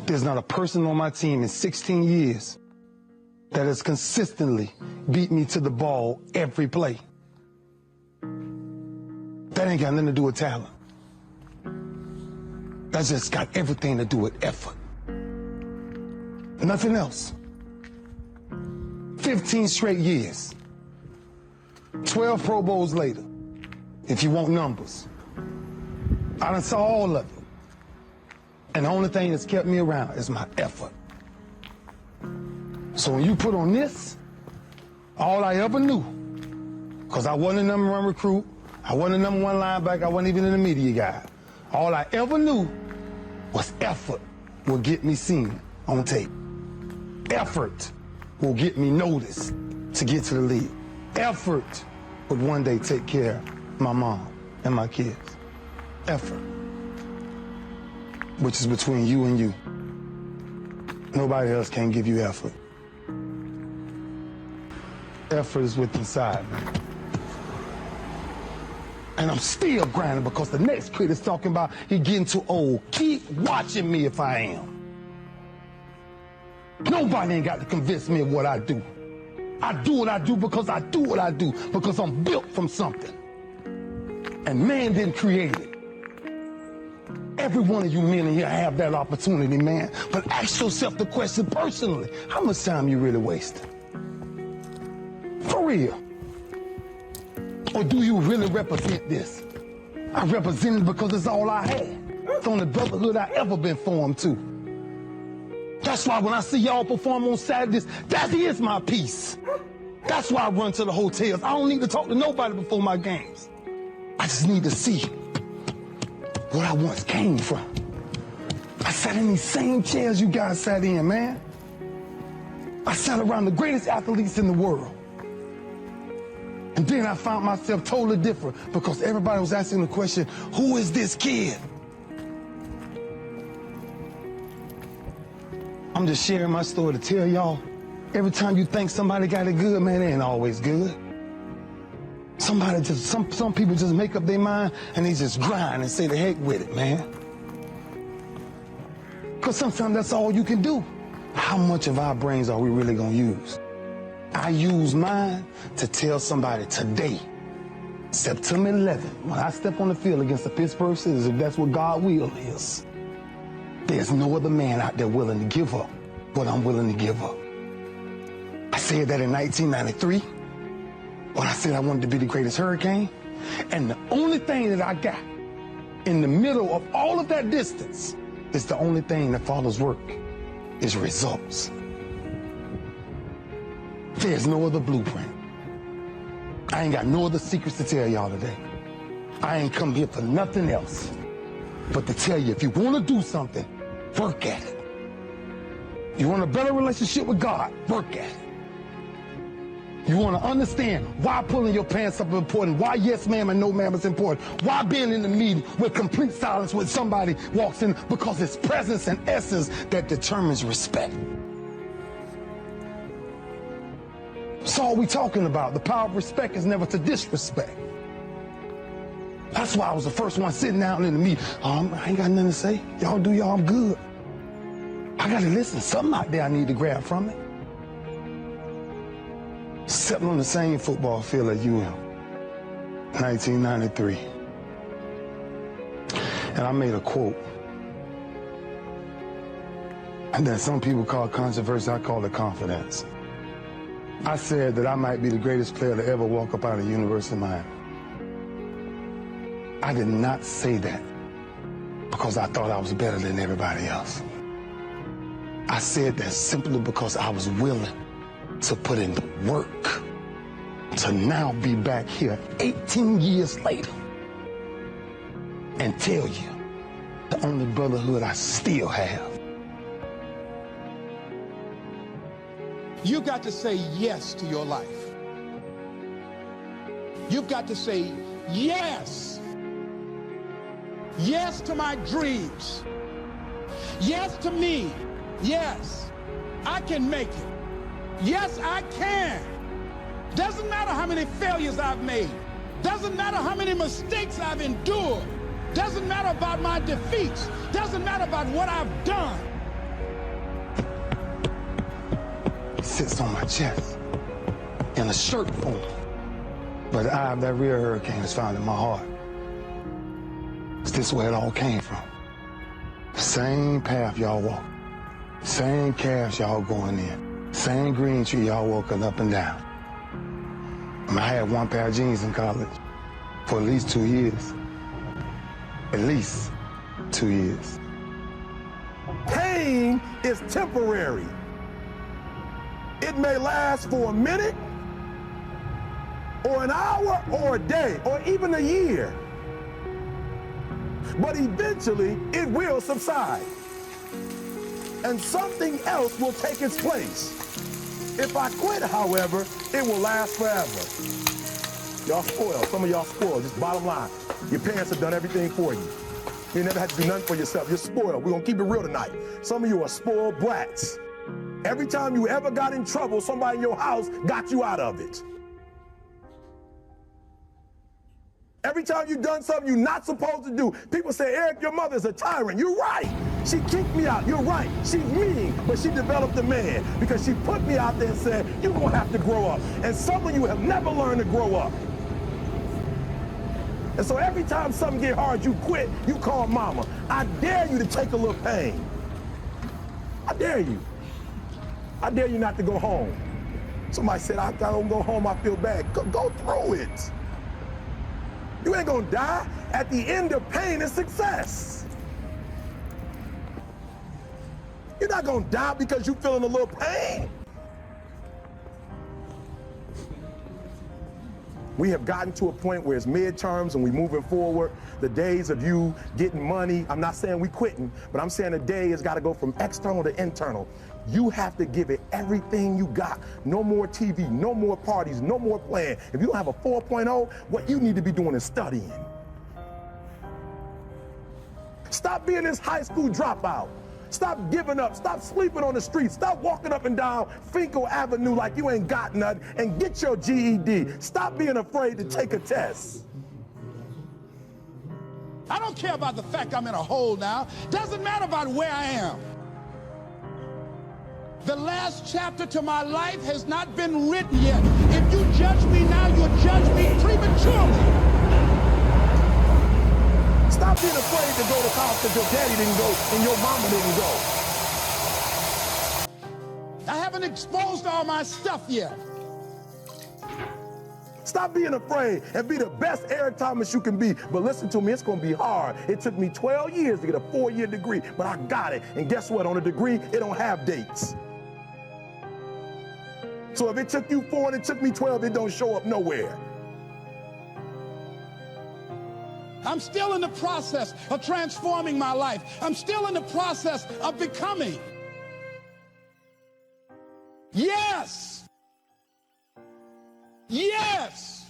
There's not a person on my team in 16 years that has consistently beat me to the ball every play. That ain't got nothing to do with talent. That's just got everything to do with effort. Nothing else. 15 straight years. 12 Pro Bowls later, if you want numbers. I done saw all of it. And the only thing that's kept me around is my effort. So when you put on this, all I ever knew, because I wasn't a number one recruit, I wasn't a number one linebacker, I wasn't even in the media guy. All I ever knew was effort will get me seen on tape. Effort will get me noticed to get to the league. Effort would one day take care of my mom and my kids. Effort. Which is between you and you. Nobody else can give you effort. Effort is within inside, man. And I'm still grinding because the next kid is talking about he getting too old. Keep watching me if I am. Nobody ain't got to convince me of what I do. I do what I do because I do what I do, because I'm built from something. And man didn't create it. Every one of you men in here have that opportunity, man. But ask yourself the question personally, how much time you really wasting? For real. Or do you really represent this? I represent it because it's all I had. It's the only brotherhood I ever been formed to. That's why when I see y'all perform on Saturdays, that is my peace. That's why I run to the hotels. I don't need to talk to nobody before my games. I just need to see where I once came from. I sat in these same chairs you guys sat in, man. I sat around the greatest athletes in the world. And then I found myself totally different because everybody was asking the question, who is this kid? I'm just sharing my story to tell y'all, every time you think somebody got it good, man, it ain't always good. Somebody just, some people just make up their mind and they just grind and say the heck with it, man. Because sometimes that's all you can do. How much of our brains are we really gonna use? I use mine to tell somebody today, September 11th, when I step on the field against the Pittsburgh Steelers, if that's what God's will is, there's no other man out there willing to give up what I'm willing to give up. I said that in 1993, when I said I wanted to be the greatest Hurricane. And the only thing that I got in the middle of all of that distance is the only thing that follows work is results. There's no other blueprint. I ain't got no other secrets to tell y'all today. I ain't come here for nothing else but to tell you, if you want to do something, work at it. You want a better relationship with God, work at it. You want to understand why pulling your pants up is important, why yes ma'am and no ma'am is important, why being in the meeting with complete silence when somebody walks in, because it's presence and essence that determines respect. That's all we talking about. The power of respect is never to disrespect. That's why I was the first one sitting down in the meeting. I ain't got nothing to say. Y'all do y'all, I'm good. I got to listen. Something out there I need to grab from it. Stepping on the same football field as UM, 1993. And I made a quote. And that some people call controversy, I call it confidence. I said that I might be the greatest player to ever walk up out of the University of Miami. I did not say that because I thought I was better than everybody else. I said that simply because I was willing to put in the work to now be back here 18 years later and tell you the only brotherhood I still have. You've got to say yes to your life. You've got to say yes. Yes to my dreams. Yes to me. Yes, I can make it. Yes, I can. Doesn't matter how many failures I've made. Doesn't matter how many mistakes I've endured. Doesn't matter about my defeats. Doesn't matter about what I've done. sits on my chest in a shirt form. But the eye of that real hurricane is found in my heart. Is this where it all came from? The same path y'all walk, same calves y'all going in, same green tree y'all walking up and down. I had one pair of jeans in college for at least 2 years. At least 2 years. Pain is temporary. It may last for a minute, or an hour, or a day, or even a year. But eventually, it will subside. And something else will take its place. If I quit, however, it will last forever. Y'all spoiled. Some of y'all spoiled. Just bottom line. Your parents have done everything for you. You never had to do nothing for yourself. You're spoiled. We're going to keep it real tonight. Some of you are spoiled brats. Every time you ever got in trouble, somebody in your house got you out of it. Every time you've done something you're not supposed to do, people say, Eric, your mother's a tyrant. You're right. She kicked me out. You're right. She's mean, but she developed a man because she put me out there and said, you're going to have to grow up. And some of you have never learned to grow up. And so every time something get hard, you quit, you call mama. I dare you to take a little pain. I dare you. I dare you not to go home. Somebody said, I don't go home, I feel bad. Go through it. You ain't gonna die. At the end of pain is success. You're not gonna die because you're feeling a little pain. We have gotten to a point where it's midterms and we're moving forward. The days of you getting money, I'm not saying we quitting, but I'm saying the day has got to go from external to internal. You have to give it everything you got. No more TV, no more parties, no more playing. If you don't have a 4.0, what you need to be doing is studying. Stop being this high school dropout. Stop giving up. Stop sleeping on the streets. Stop walking up and down Finkel Avenue like you ain't got nothing, and get your GED. Stop being afraid to take a test. I don't care about the fact I'm in a hole now. Doesn't matter about where I am. The last chapter to my life has not been written yet. If you judge me now, you'll judge me prematurely. Stop being afraid to go to college because your daddy didn't go and your mama didn't go. I haven't exposed all my stuff yet. Stop being afraid and be the best Eric Thomas you can be. But listen to me, it's going to be hard. It took me 12 years to get a 4-year degree, but I got it. And guess what? On a degree, it don't have dates. So if it took you 4 and it took me 12, it don't show up nowhere. I'm still in the process of transforming my life. I'm still in the process of becoming. Yes. Yes.